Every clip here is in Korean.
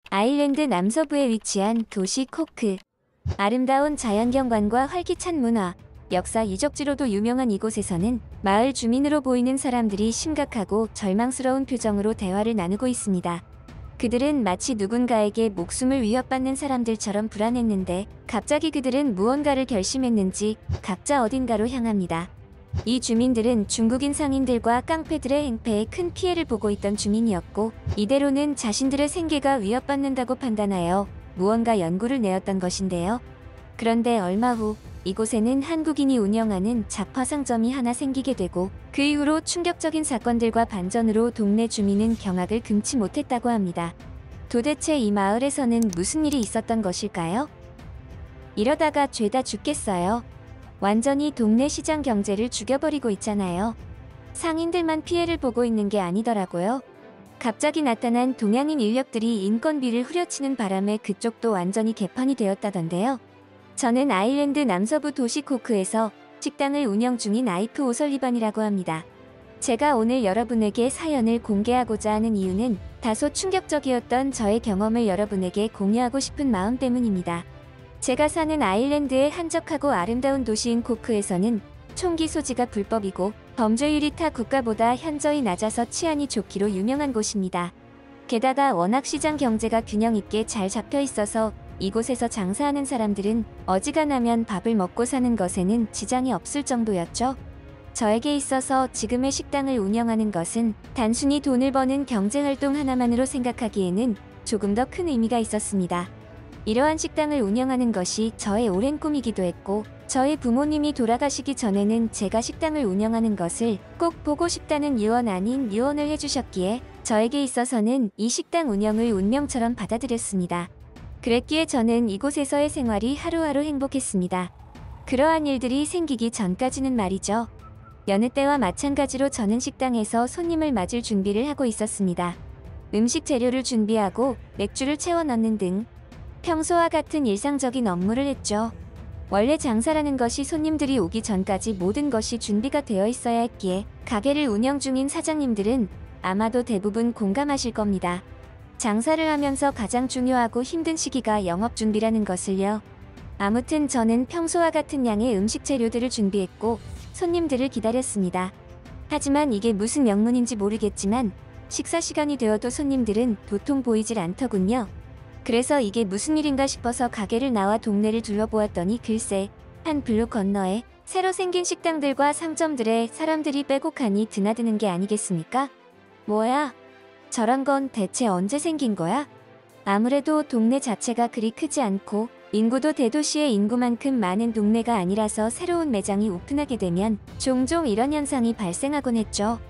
아일랜드 남서부에 위치한 도시 코크. 아름다운 자연경관과 활기찬 문화, 역사 유적지로도 유명한 이곳에서는 마을 주민으로 보이는 사람들이 심각하고 절망스러운 표정으로 대화를 나누고 있습니다. 그들은 마치 누군가에게 목숨을 위협받는 사람들처럼 불안했는데 갑자기 그들은 무언가를 결심했는지 각자 어딘가로 향합니다. 이 주민들은 중국인 상인들과 깡패들의 행패에 큰 피해를 보고 있던 주민이었고, 이대로는 자신들의 생계가 위협받는다고 판단하여 무언가 연구를 내었던 것인데요. 그런데 얼마 후 이곳에는 한국인이 운영하는 잡화상점이 하나 생기게 되고, 그 이후로 충격적인 사건들과 반전으로 동네 주민은 경악을 금치 못했다고 합니다. 도대체 이 마을에서는 무슨 일이 있었던 것일까요? 이러다가 죄다 죽겠어요. 완전히 동네 시장 경제를 죽여버리고 있잖아요. 상인들만 피해를 보고 있는 게 아니더라고요. 갑자기 나타난 동양인 인력들이 인건비를 후려치는 바람에 그쪽도 완전히 개판이 되었다던데요. 저는 아일랜드 남서부 도시 코크에서 식당을 운영 중인 아이프 오설리반이라고 합니다. 제가 오늘 여러분에게 사연을 공개하고자 하는 이유는 다소 충격적이었던 저의 경험을 여러분에게 공유하고 싶은 마음 때문입니다. 제가 사는 아일랜드의 한적하고 아름다운 도시인 코크에서는 총기 소지가 불법이고 범죄율이 타 국가보다 현저히 낮아서 치안이 좋기로 유명한 곳입니다. 게다가 워낙 시장 경제가 균형 있게 잘 잡혀 있어서 이곳에서 장사하는 사람들은 어지간하면 밥을 먹고 사는 것에는 지장이 없을 정도였죠. 저에게 있어서 지금의 식당을 운영하는 것은 단순히 돈을 버는 경제활동 하나만으로 생각하기에는 조금 더 큰 의미가 있었습니다. 이러한 식당을 운영하는 것이 저의 오랜 꿈이기도 했고, 저희 부모님이 돌아가시기 전에는 제가 식당을 운영하는 것을 꼭 보고 싶다는 유언 아닌 유언을 해주셨기에 저에게 있어서는 이 식당 운영을 운명처럼 받아들였습니다. 그랬기에 저는 이곳에서의 생활이 하루하루 행복했습니다. 그러한 일들이 생기기 전까지는 말이죠. 여느 때와 마찬가지로 저는 식당에서 손님을 맞을 준비를 하고 있었습니다. 음식 재료를 준비하고 맥주를 채워 넣는 등 평소와 같은 일상적인 업무를 했죠. 원래 장사라는 것이 손님들이 오기 전까지 모든 것이 준비가 되어 있어야 했기에 가게를 운영 중인 사장님들은 아마도 대부분 공감하실 겁니다. 장사를 하면서 가장 중요하고 힘든 시기가 영업 준비라는 것을요. 아무튼 저는 평소와 같은 양의 음식 재료들을 준비했고 손님들을 기다렸습니다. 하지만 이게 무슨 명분인지 모르겠지만 식사 시간이 되어도 손님들은 도통 보이질 않더군요. 그래서 이게 무슨 일인가 싶어서 가게를 나와 동네를 둘러보았더니 글쎄, 한 블록 건너에 새로 생긴 식당들과 상점들에 사람들이 빼곡하니 드나드는 게 아니겠습니까? 뭐야? 저런 건 대체 언제 생긴 거야? 아무래도 동네 자체가 그리 크지 않고 인구도 대도시의 인구만큼 많은 동네가 아니라서 새로운 매장이 오픈하게 되면 종종 이런 현상이 발생하곤 했죠.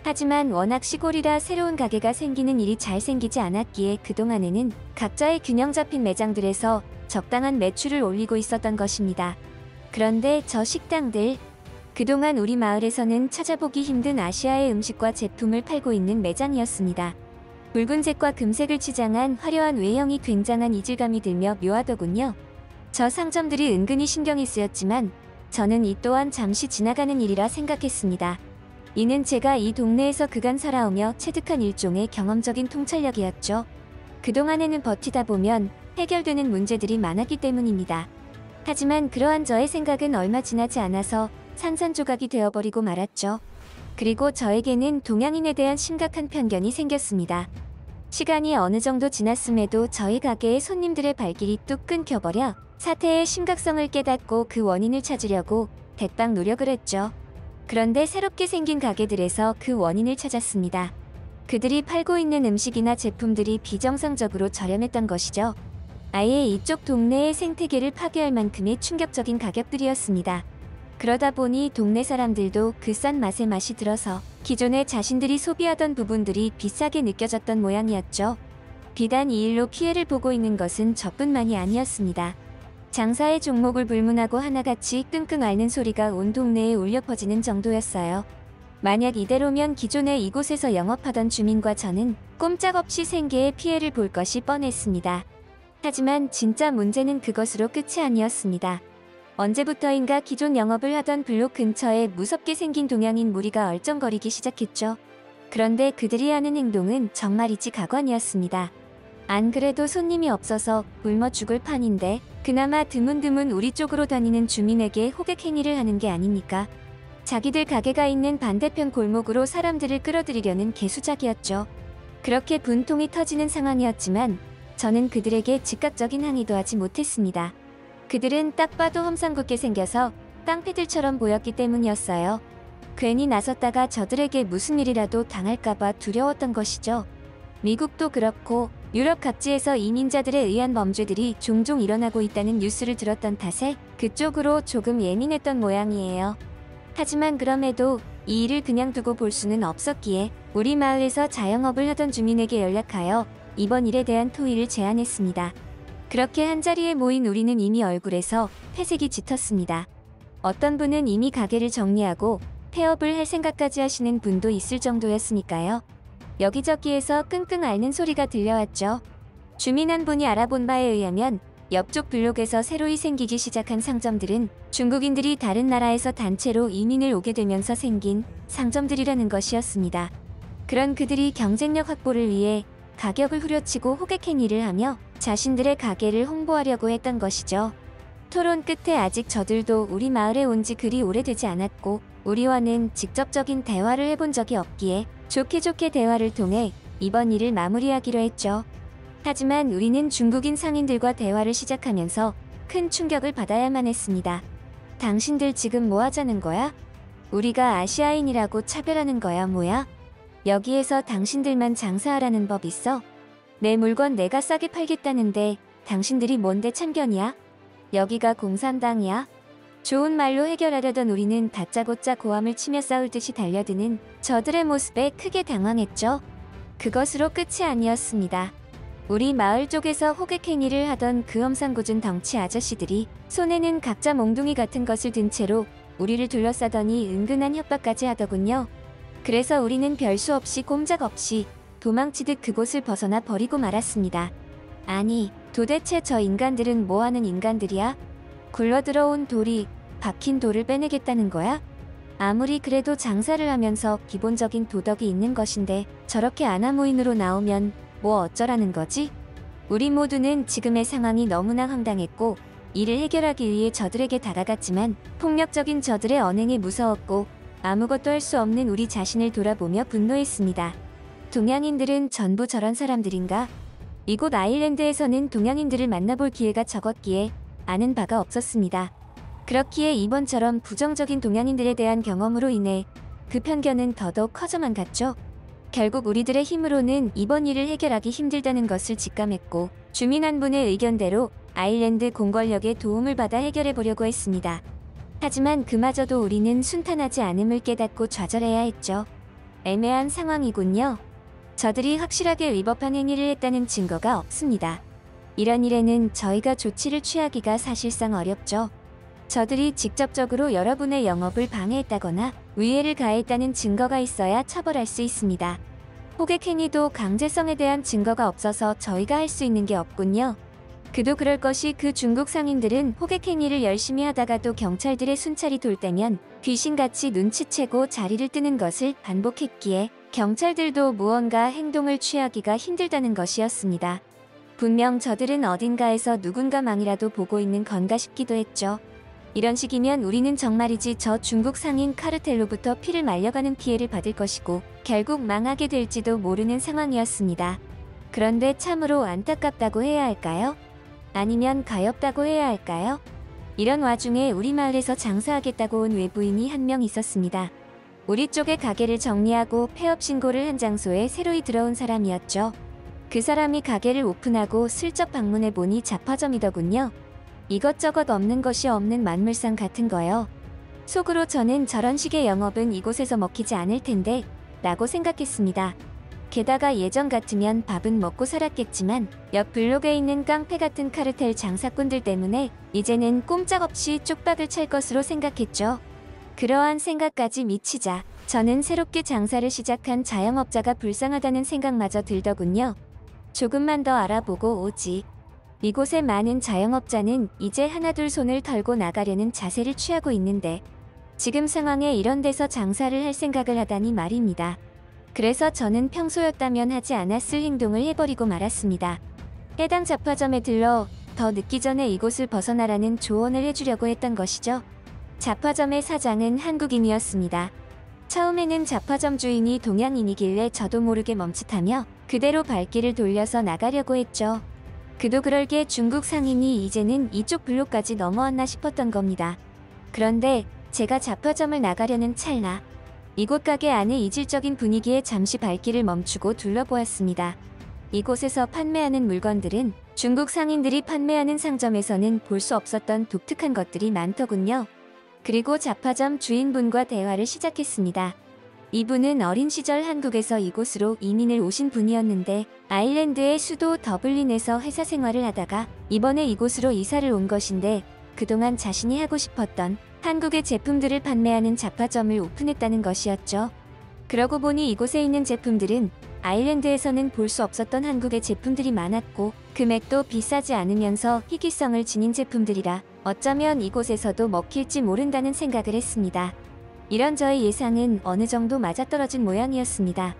하지만 워낙 시골이라 새로운 가게가 생기는 일이 잘 생기지 않았기에 그동안에는 각자의 균형 잡힌 매장들에서 적당한 매출을 올리고 있었던 것입니다. 그런데 저 식당들, 그동안 우리 마을에서는 찾아보기 힘든 아시아의 음식과 제품을 팔고 있는 매장이었습니다. 붉은색과 금색을 치장한 화려한 외형이 굉장한 이질감이 들며 묘하더군요. 저 상점들이 은근히 신경이 쓰였지만 저는 이 또한 잠시 지나가는 일이라 생각했습니다. 이는 제가 이 동네에서 그간 살아오며 체득한 일종의 경험적인 통찰력이었죠. 그동안에는 버티다 보면 해결되는 문제들이 많았기 때문입니다. 하지만 그러한 저의 생각은 얼마 지나지 않아서 산산조각이 되어버리고 말았죠. 그리고 저에게는 동양인에 대한 심각한 편견이 생겼습니다. 시간이 어느 정도 지났음에도 저희 가게의 손님들의 발길이 뚝 끊겨버려 사태의 심각성을 깨닫고 그 원인을 찾으려고 백방 노력을 했죠. 그런데 새롭게 생긴 가게들에서 그 원인을 찾았습니다. 그들이 팔고 있는 음식이나 제품들이 비정상적으로 저렴했던 것이죠. 아예 이쪽 동네의 생태계를 파괴할 만큼의 충격적인 가격들이었습니다. 그러다 보니 동네 사람들도 그 싼 맛에 맛이 들어서 기존에 자신들이 소비하던 부분들이 비싸게 느껴졌던 모양이었죠. 비단 이 일로 피해를 보고 있는 것은 저뿐만이 아니었습니다. 장사의 종목을 불문하고 하나같이 끙끙 앓는 소리가 온 동네에 울려 퍼지는 정도였어요. 만약 이대로면 기존에 이곳에서 영업하던 주민과 저는 꼼짝없이 생계에 피해를 볼 것이 뻔했습니다. 하지만 진짜 문제는 그것으로 끝이 아니었습니다. 언제부터인가 기존 영업을 하던 블록 근처에 무섭게 생긴 동양인 무리가 얼쩡거리기 시작했죠. 그런데 그들이 하는 행동은 정말이지 가관이었습니다. 안 그래도 손님이 없어서 굶어 죽을 판인데 그나마 드문드문 우리 쪽으로 다니는 주민에게 호객 행위를 하는 게 아닙니까? 자기들 가게가 있는 반대편 골목으로 사람들을 끌어들이려는 개수작이었죠. 그렇게 분통이 터지는 상황이었지만 저는 그들에게 즉각적인 항의도 하지 못했습니다. 그들은 딱 봐도 험상궂게 생겨서 깡패들처럼 보였기 때문이었어요. 괜히 나섰다가 저들에게 무슨 일이라도 당할까봐 두려웠던 것이죠. 미국도 그렇고 유럽 각지에서 이민자들에 의한 범죄들이 종종 일어나고 있다는 뉴스를 들었던 탓에 그쪽으로 조금 예민했던 모양이에요. 하지만 그럼에도 이 일을 그냥 두고 볼 수는 없었기에 우리 마을에서 자영업을 하던 주민에게 연락하여 이번 일에 대한 토의를 제안했습니다. 그렇게 한자리에 모인 우리는 이미 얼굴에서 회색이 짙었습니다. 어떤 분은 이미 가게를 정리하고 폐업을 할 생각까지 하시는 분도 있을 정도였으니까요. 여기저기에서 끙끙 앓는 소리가 들려왔죠. 주민 한 분이 알아본 바에 의하면 옆쪽 블록에서 새로이 생기기 시작한 상점들은 중국인들이 다른 나라에서 단체로 이민을 오게 되면서 생긴 상점들이라는 것이었습니다. 그런 그들이 경쟁력 확보를 위해 가격을 후려치고 호객 행위를 하며 자신들의 가게를 홍보하려고 했던 것이죠. 토론 끝에 아직 저들도 우리 마을에 온 지 그리 오래되지 않았고 우리와는 직접적인 대화를 해본 적이 없기에 좋게 대화를 통해 이번 일을 마무리하기로 했죠. 하지만 우리는 중국인 상인들과 대화를 시작하면서 큰 충격을 받아야만 했습니다. 당신들 지금 뭐 하자는 거야? 우리가 아시아인이라고 차별하는 거야 뭐야? 여기에서 당신들만 장사하라는 법 있어? 내 물건 내가 싸게 팔겠다는데 당신들이 뭔데 참견이야? 여기가 공산당이야? 좋은 말로 해결하려던 우리는 다짜고짜 고함을 치며 싸울 듯이 달려드는 저들의 모습에 크게 당황했죠. 그것으로 끝이 아니었습니다. 우리 마을 쪽에서 호객 행위를 하던 그 험상궂은 덩치 아저씨들이 손에는 각자 몽둥이 같은 것을 든 채로 우리를 둘러싸더니 은근한 협박까지 하더군요. 그래서 우리는 별수 없이 꼼짝없이 도망치듯 그곳을 벗어나 버리고 말았습니다. 아니, 도대체 저 인간들은 뭐하는 인간들이야? 굴러들어온 돌이 박힌 돌을 빼내겠다는 거야? 아무리 그래도 장사를 하면서 기본적인 도덕이 있는 것인데 저렇게 아나무인으로 나오면 뭐 어쩌라는 거지? 우리 모두는 지금의 상황이 너무나 황당했고 이를 해결하기 위해 저들에게 다가갔지만 폭력적인 저들의 언행이 무서웠고 아무것도 할 수 없는 우리 자신을 돌아보며 분노했습니다. 동양인들은 전부 저런 사람들인가? 이곳 아일랜드에서는 동양인들을 만나볼 기회가 적었기에 아는 바가 없었습니다. 그렇기에 이번처럼 부정적인 동양인들에 대한 경험으로 인해 그 편견은 더더욱 커져만 갔죠. 결국 우리들의 힘으로는 이번 일을 해결하기 힘들다는 것을 직감했고 주민 한 분의 의견대로 아일랜드 공권력의 도움을 받아 해결해 보려고 했습니다. 하지만 그마저도 우리는 순탄하지 않음을 깨닫고 좌절해야 했죠. 애매한 상황이군요. 저들이 확실하게 위법한 행위를 했다는 증거가 없습니다. 이런 일에는 저희가 조치를 취하기가 사실상 어렵죠. 저들이 직접적으로 여러분의 영업을 방해했다거나 위해를 가했다는 증거가 있어야 처벌할 수 있습니다. 호객 행위도 강제성에 대한 증거가 없어서 저희가 할 수 있는 게 없군요. 그도 그럴 것이 그 중국 상인들은 호객 행위를 열심히 하다가도 경찰들의 순찰이 돌 때면 귀신같이 눈치채고 자리를 뜨는 것을 반복했기에 경찰들도 무언가 행동을 취하기가 힘들다는 것이었습니다. 분명 저들은 어딘가에서 누군가 망이라도 보고 있는 건가 싶기도 했죠. 이런 식이면 우리는 정말이지 저 중국 상인 카르텔로부터 피를 말려가는 피해를 받을 것이고 결국 망하게 될지도 모르는 상황이었습니다. 그런데 참으로 안타깝다고 해야 할까요? 아니면 가엾다고 해야 할까요? 이런 와중에 우리 마을에서 장사하겠다고 온 외부인이 한 명 있었습니다. 우리 쪽의 가게를 정리하고 폐업 신고를 한 장소에 새로이 들어온 사람이었죠. 그 사람이 가게를 오픈하고 슬쩍 방문해보니 잡화점이더군요. 이것저것 없는 것이 없는 만물상 같은 거요. 속으로 저는 저런 식의 영업은 이곳에서 먹히지 않을 텐데 라고 생각했습니다. 게다가 예전 같으면 밥은 먹고 살았겠지만 옆 블록에 있는 깡패 같은 카르텔 장사꾼들 때문에 이제는 꼼짝없이 쪽박을 찰 것으로 생각했죠. 그러한 생각까지 미치자 저는 새롭게 장사를 시작한 자영업자가 불쌍하다는 생각마저 들더군요. 조금만 더 알아보고 오지. 이곳의 많은 자영업자는 이제 하나둘 손을 털고 나가려는 자세를 취하고 있는데 지금 상황에 이런 데서 장사를 할 생각을 하다니 말입니다. 그래서 저는 평소였다면 하지 않았을 행동을 해버리고 말았습니다. 해당 잡화점에 들러 더 늦기 전에 이곳을 벗어나라는 조언을 해주려고 했던 것이죠. 잡화점의 사장은 한국인이었습니다. 처음에는 잡화점 주인이 동양인이길래 저도 모르게 멈칫하며 그대로 발길을 돌려서 나가려고 했죠. 그도 그럴게 중국 상인이 이제는 이쪽 블록까지 넘어왔나 싶었던 겁니다. 그런데 제가 잡화점을 나가려는 찰나 이곳 가게 안의 이질적인 분위기에 잠시 발길을 멈추고 둘러보았습니다. 이곳에서 판매하는 물건들은 중국 상인들이 판매하는 상점에서는 볼 수 없었던 독특한 것들이 많더군요. 그리고 잡화점 주인분과 대화를 시작했습니다. 이분은 어린 시절 한국에서 이곳으로 이민을 오신 분이었는데 아일랜드의 수도 더블린에서 회사 생활을 하다가 이번에 이곳으로 이사를 온 것인데 그동안 자신이 하고 싶었던 한국의 제품들을 판매하는 잡화점을 오픈했다는 것이었죠. 그러고 보니 이곳에 있는 제품들은 아일랜드에서는 볼 수 없었던 한국의 제품들이 많았고 금액도 비싸지 않으면서 희귀성을 지닌 제품들이라 어쩌면 이곳에서도 먹힐지 모른다는 생각을 했습니다. 이런 저의 예상은 어느 정도 맞아떨어진 모양이었습니다.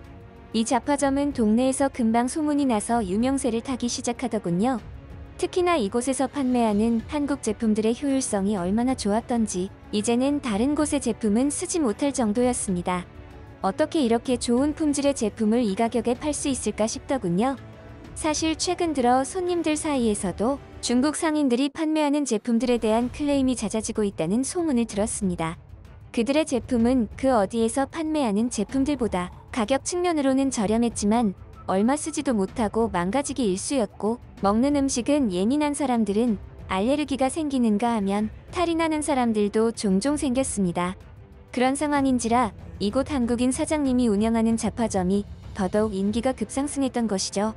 이 잡화점은 동네에서 금방 소문이 나서 유명세를 타기 시작하더군요. 특히나 이곳에서 판매하는 한국 제품들의 효율성이 얼마나 좋았던지 이제는 다른 곳의 제품은 쓰지 못할 정도였습니다. 어떻게 이렇게 좋은 품질의 제품을 이 가격에 팔 수 있을까 싶더군요. 사실 최근 들어 손님들 사이에서도 중국 상인들이 판매하는 제품들에 대한 클레임이 잦아지고 있다는 소문을 들었습니다. 그들의 제품은 그 어디에서 판매하는 제품들보다 가격 측면으로는 저렴했지만 얼마 쓰지도 못하고 망가지기 일쑤였고 먹는 음식은 예민한 사람들은 알레르기가 생기는가 하면 탈이 나는 사람들도 종종 생겼습니다. 그런 상황인지라 이곳 한국인 사장님이 운영하는 잡화점이 더더욱 인기가 급상승했던 것이죠.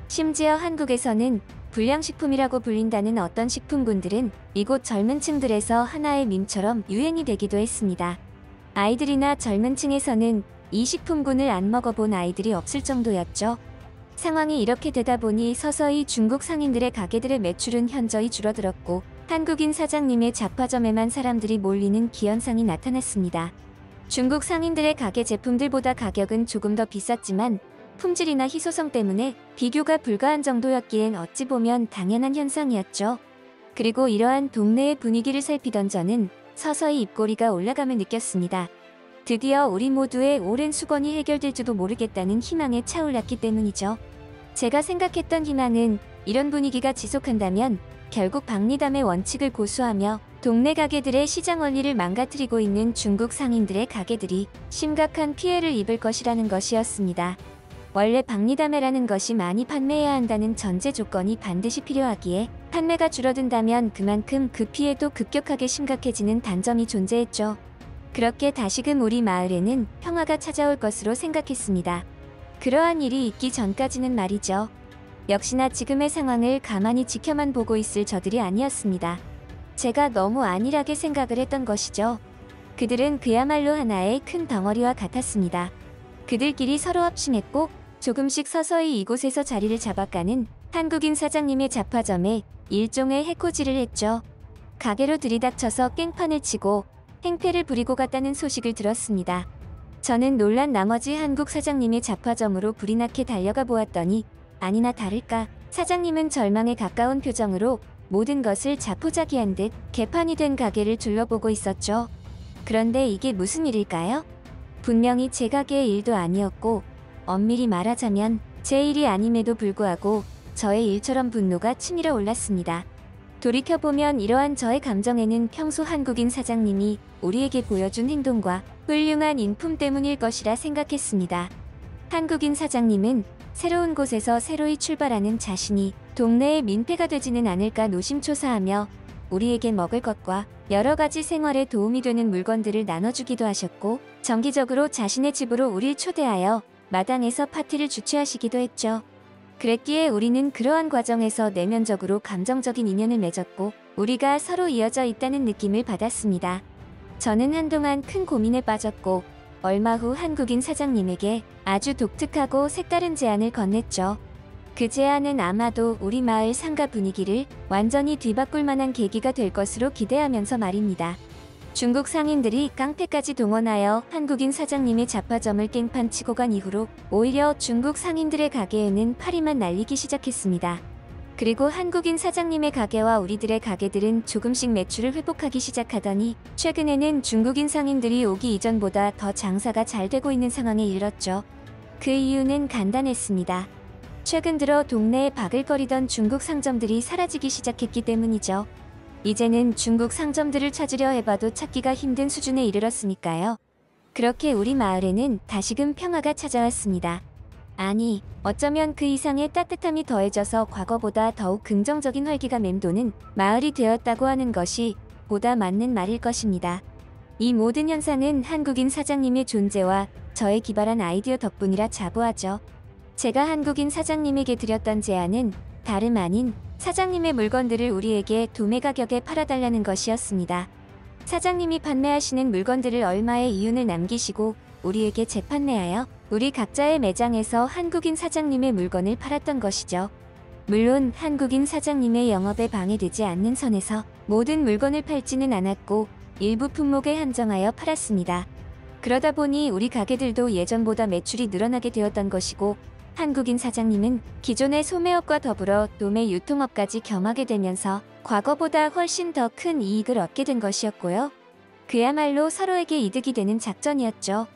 심지어 한국에서는 불량식품이라고 불린다는 어떤 식품군들은 이곳 젊은 층들에서 하나의 밈처럼 유행이 되기도 했습니다. 아이들이나 젊은 층에서는 이 식품군을 안 먹어본 아이들이 없을 정도였죠. 상황이 이렇게 되다 보니 서서히 중국 상인들의 가게들의 매출은 현저히 줄어들었고 한국인 사장님의 잡화점에만 사람들이 몰리는 기현상이 나타났습니다. 중국 상인들의 가게 제품들보다 가격은 조금 더 비쌌지만 품질이나 희소성 때문에 비교가 불가한 정도였기엔 어찌 보면 당연한 현상이었죠. 그리고 이러한 동네의 분위기를 살피던 저는 서서히 입꼬리가 올라감을 느꼈습니다. 드디어 우리 모두의 오랜 수건이 해결될지도 모르겠다는 희망에 차올랐기 때문이죠. 제가 생각했던 희망은 이런 분위기가 지속한다면 결국 박리담의 원칙을 고수하며 동네 가게들의 시장 원리를 망가뜨리고 있는 중국 상인들의 가게들이 심각한 피해를 입을 것이라는 것이었습니다. 원래 박리담회라는 것이 많이 판매해야 한다는 전제 조건이 반드시 필요하기에 판매가 줄어든다면 그만큼 그 피해도 급격하게 심각해지는 단점이 존재했죠. 그렇게 다시금 우리 마을에는 평화가 찾아올 것으로 생각했습니다. 그러한 일이 있기 전까지는 말이죠. 역시나 지금의 상황을 가만히 지켜만 보고 있을 저들이 아니었습니다. 제가 너무 안일하게 생각을 했던 것이죠. 그들은 그야말로 하나의 큰 덩어리와 같았습니다. 그들끼리 서로 합심했고 조금씩 서서히 이곳에서 자리를 잡아가는 한국인 사장님의 잡화점에 일종의 해코지를 했죠. 가게로 들이닥쳐서 깽판을 치고 행패를 부리고 갔다는 소식을 들었습니다. 저는 놀란 나머지 한국 사장님의 잡화점으로 불이 나게 달려가 보았더니 아니나 다를까 사장님은 절망에 가까운 표정으로 모든 것을 자포자기한 듯 개판이 된 가게를 둘러보고 있었죠. 그런데 이게 무슨 일일까요? 분명히 제 가게의 일도 아니었고 엄밀히 말하자면 제 일이 아님에도 불구하고 저의 일처럼 분노가 치밀어 올랐습니다. 돌이켜보면 이러한 저의 감정에는 평소 한국인 사장님이 우리에게 보여준 행동과 훌륭한 인품 때문일 것이라 생각했습니다. 한국인 사장님은 새로운 곳에서 새로이 출발하는 자신이 동네의 민폐가 되지는 않을까 노심초사하며 우리에게 먹을 것과 여러 가지 생활에 도움이 되는 물건들을 나눠주기도 하셨고 정기적으로 자신의 집으로 우릴 초대하여 마당에서 파티를 주최하시기도 했죠. 그랬기에 우리는 그러한 과정에서 내면적으로 감정적인 인연을 맺었고 우리가 서로 이어져 있다는 느낌을 받았습니다. 저는 한동안 큰 고민에 빠졌고 얼마 후 한국인 사장님에게 아주 독특하고 색다른 제안을 건넸죠. 그 제안은 아마도 우리 마을 상가 분위기를 완전히 뒤바꿀 만한 계기가 될 것으로 기대하면서 말입니다. 중국 상인들이 깡패까지 동원하여 한국인 사장님의 잡화점을 깽판 치고 간 이후로 오히려 중국 상인들의 가게에는 파리만 날리기 시작했습니다. 그리고 한국인 사장님의 가게와 우리들의 가게들은 조금씩 매출을 회복하기 시작하더니 최근에는 중국인 상인들이 오기 이전보다 더 장사가 잘 되고 있는 상황에 이르렀죠. 그 이유는 간단했습니다. 최근 들어 동네에 바글거리던 중국 상점들이 사라지기 시작했기 때문이죠. 이제는 중국 상점들을 찾으려 해봐도 찾기가 힘든 수준에 이르렀으니까요. 그렇게 우리 마을에는 다시금 평화가 찾아왔습니다. 아니, 어쩌면 그 이상의 따뜻함이 더해져서 과거보다 더욱 긍정적인 활기가 맴도는 마을이 되었다고 하는 것이 보다 맞는 말일 것입니다. 이 모든 현상은 한국인 사장님의 존재와 저의 기발한 아이디어 덕분이라 자부하죠. 제가 한국인 사장님에게 드렸던 제안은 다름 아닌 사장님의 물건들을 우리에게 도매 가격에 팔아달라는 것이었습니다. 사장님이 판매하시는 물건들을 얼마의 이윤을 남기시고 우리에게 재판매하여 우리 각자의 매장에서 한국인 사장님의 물건을 팔았던 것이죠. 물론 한국인 사장님의 영업에 방해되지 않는 선에서 모든 물건을 팔지는 않았고 일부 품목에 한정하여 팔았습니다. 그러다 보니 우리 가게들도 예전보다 매출이 늘어나게 되었던 것이고 한국인 사장님은 기존의 소매업과 더불어 도매 유통업까지 겸하게 되면서 과거보다 훨씬 더 큰 이익을 얻게 된 것이었고요. 그야말로 서로에게 이득이 되는 작전이었죠.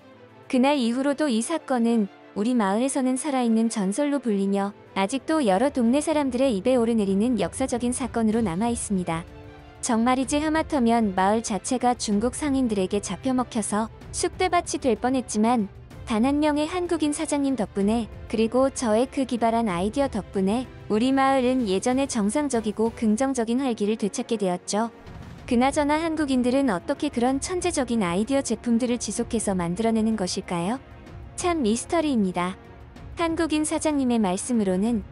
그날 이후로도 이 사건은 우리 마을에서는 살아있는 전설로 불리며 아직도 여러 동네 사람들의 입에 오르내리는 역사적인 사건으로 남아 있습니다. 정말이지 하마터면 마을 자체가 중국 상인들에게 잡혀먹혀서 쑥대밭이 될 뻔했지만 단 한 명의 한국인 사장님 덕분에 그리고 저의 그 기발한 아이디어 덕분에 우리 마을은 예전의 정상적이고 긍정적인 활기를 되찾게 되었죠. 그나저나 한국인들은 어떻게 그런 천재적인 아이디어 제품들을 지속해서 만들어내는 것일까요? 참 미스터리입니다. 한국인 사장님의 말씀으로는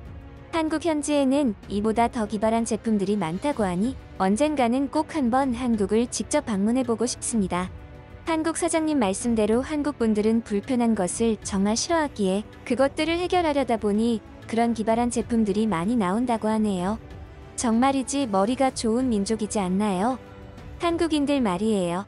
한국 현지에는 이보다 더 기발한 제품들이 많다고 하니 언젠가는 꼭 한번 한국을 직접 방문해보고 싶습니다. 한국 사장님 말씀대로 한국 분들은 불편한 것을 정말 싫어하기에 그것들을 해결하려다 보니 그런 기발한 제품들이 많이 나온다고 하네요. 정말이지 머리가 좋은 민족이지 않나요? 한국인들 말이에요.